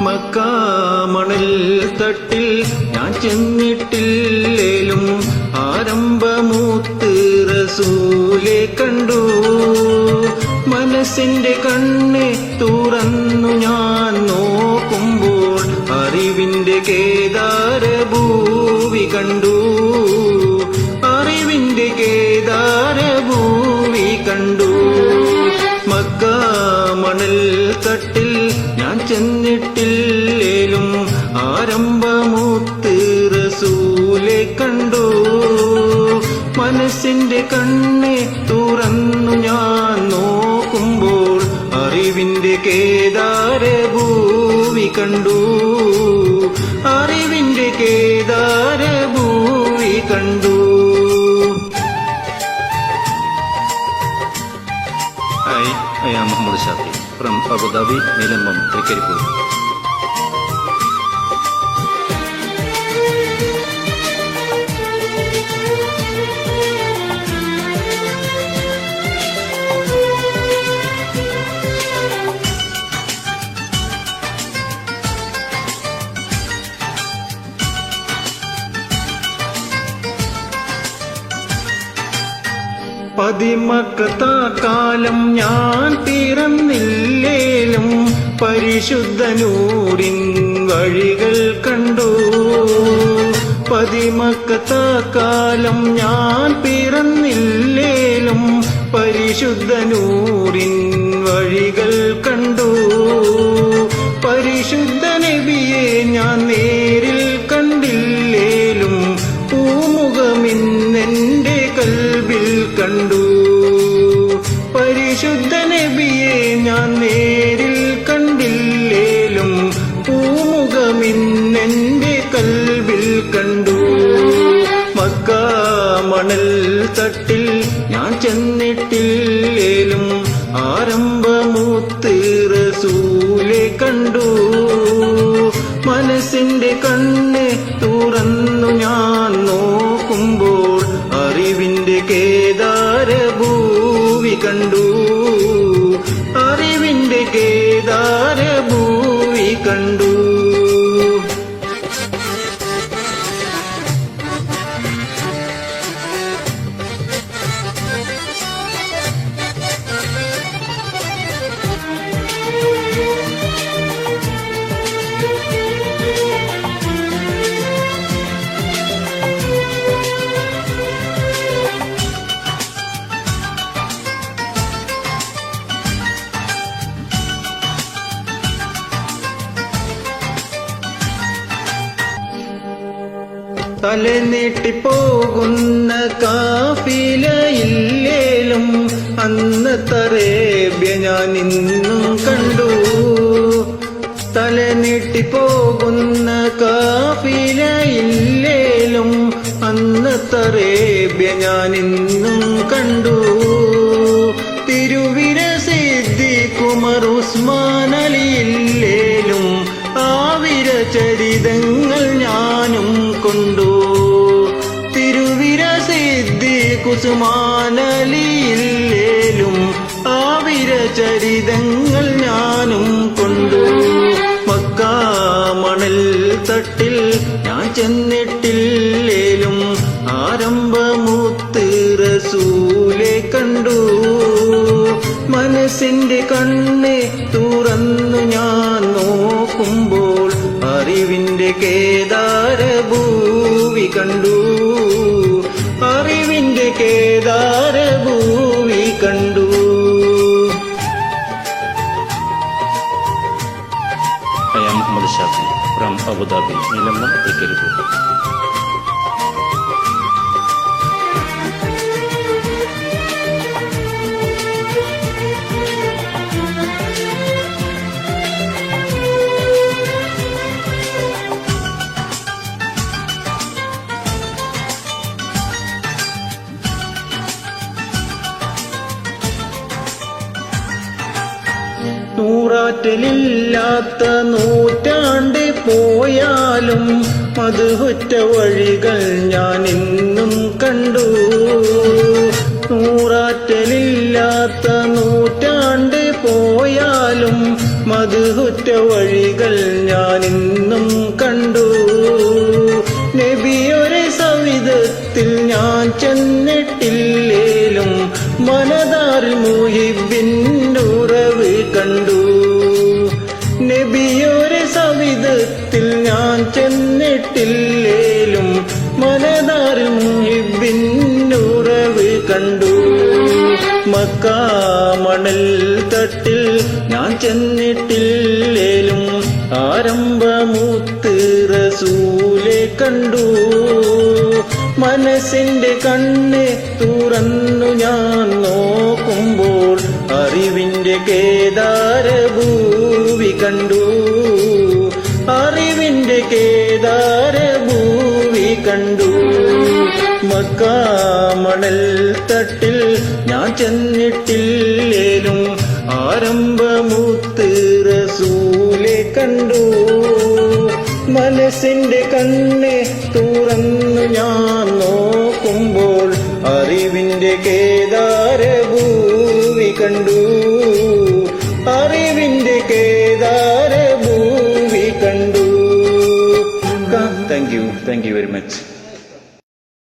മക്കാമണൽ തട്ടിൽ ഞാൻ ചെന്നിട്ടില്ലേലും ആരംഭമൂത്ത് റസൂലെ കണ്ടു. മനസ്സിന്റെ കണ്ണെ തുറന്നു ഞാൻ നോക്കുമ്പോൾ അറിവിന്റെ കേദാരഭൂവി കണ്ടു. അറിവിന്റെ കേദാരഭൂവി കണ്ടു. മക്കാമണൽ തട്ടിൽ ഞാൻ ചെന്നിട്ടില്ലേലും ആരംഭമൂത്ത് റസൂലെ കണ്ടു. മനസ്സിന്റെ കണ്ണെ തുറന്നു ഞാൻ നോക്കുമ്പോൾ അറിവിന്റെ കേദാരഭൂവി കണ്ടു. അറിവിന്റെ കേദാരഭൂവി കണ്ടു. I am Muhammad Shafi from Abu Dhabi, Nilamam, Trikiripur. പതിമക്കത്താക്കാലം ഞാൻ പിറന്നില്ലേലും പരിശുദ്ധ നൂറിൻ വഴികൾ കണ്ടു. പതിമക്കത്താക്കാലം ഞാൻ പിറന്നില്ലേലും പരിശുദ്ധ നൂറിൻ വഴികൾ കണ്ടു. പരിശുദ്ധ നബിയെ ഞാൻ നേരിൽ കണ്ടില്ലേലും പൂമുഖമിന്നെന്റെ കൽബിൽ കണ്ടു. പരിശുദ്ധ നബിയെ ഞാൻ നേരിൽ കണ്ടില്ലേലും പൂമുഖമിന്നെന്റെ കൽബിൽ കണ്ടു. മക്കാമണൽ തട്ടിൽ ഞാൻ ചെന്നിട്ടില്ലേലും ആരംഭമൂത്ത് റസൂലെ കണ്ടു. മനസ്സിന്റെ കണ്ണെ തുറന്നു ഞാൻ നോക്കുമ്പോൾ അറിവിന്റെ കേദാരഭൂവി കണ്ടു. അറിവിന്റെ കേദാരഭൂവി കണ്ടു. തലനീട്ടിപ്പോകുന്ന കാഫിലയില്ലേലും അന്നത്തെ അറേബ്യ ഞാൻ ഇന്നും കണ്ടു. തലനീട്ടിപ്പോകുന്ന കാഫിലയില്ലേലും അന്നത്തെ അറേബ്യ ഞാൻ ഇന്നും കണ്ടു. തിരുവിര സിദ്ദീഖ് ഉമർ ഉസ്മാൻ അലിയില്ലേലും ആവിര ചരിതങ്ങൾ ഞാനും കൊണ്ടു. തിരുവിര സിദ്ദീഖ് ഉസ്മാൻ അലിയില്ലേലും ആവിര ചരിതങ്ങൾ ഞാനും കൊണ്ടു. മക്കാമണൽ തട്ടിൽ ഞാൻ ചെന്നിട്ടില്ലേലും ആരംഭമൂത്ത് റസൂലെ കണ്ടു. മനസ്സിന്റെ കണ്ണെ തുറന്നു ഞാൻ നോക്കുമ്പോൾ അറിവിന്റെ കേദാരഭൂവി കണ്ടു. അറിവിന്റെ കേദാരഭൂവി കണ്ടു. I am Muhammad Shafi from Abu Dhabi, Nilamam, Trikiripur. നൂറാറ്റലില്ലാത്ത നൂറ്റാണ്ട് പോയാലും മധുഹുറ്റ വഴികൾ ഞാൻ ഇന്നും കണ്ടു. നൂറാറ്റലില്ലാത്ത നൂറ്റാണ്ട് പോയാലും മധുഹുറ്റ വഴികൾ ഞാൻ ഇന്നും കണ്ടു. നബിയൊരെ സവിധത്തിൽ ഞാൻ ചെന്നിട്ടില്ലേലും മനതാറിൽ മുഹിബിന്നുറവ് കണ്ടു. നബിയൊരെ സവിധത്തിൽ ഞാൻ ചെന്നിട്ടില്ലേലും മനതാറിൽ മുഹിബിന്നുറവ് കണ്ടു. മക്കാ മണൽ തട്ടിൽ ഞാൻ ചെന്നിട്ടില്ലേലും ആരംഭമൂത്ത് റസൂലെ കണ്ടു. മനസ്സിന്റെ കണ്ണ് തുറന്നു ഞാൻ നോക്കുമ്പോൾ അറിവിന്റെ കേദാരഭൂവി കണ്ടു. അറിവിന്റെ കേദാരഭൂവി കണ്ടു. മക്കാ മണൽ തട്ടിൽ ഞാൻ ചെന്നിട്ടില്ലേലും ആരംഭമൂത്ത് റസൂലെ കണ്ടു. മനസ്സിന്റെ കണ്ണ് തുറന്നു ഞാൻ നോക്കുമ്പോൾ അറിവിന്റെ കേദാരഭൂവി കണ്ടു. അറിവിന്റെ കേദാരഭൂവി കണ്ടു. Thank you very much.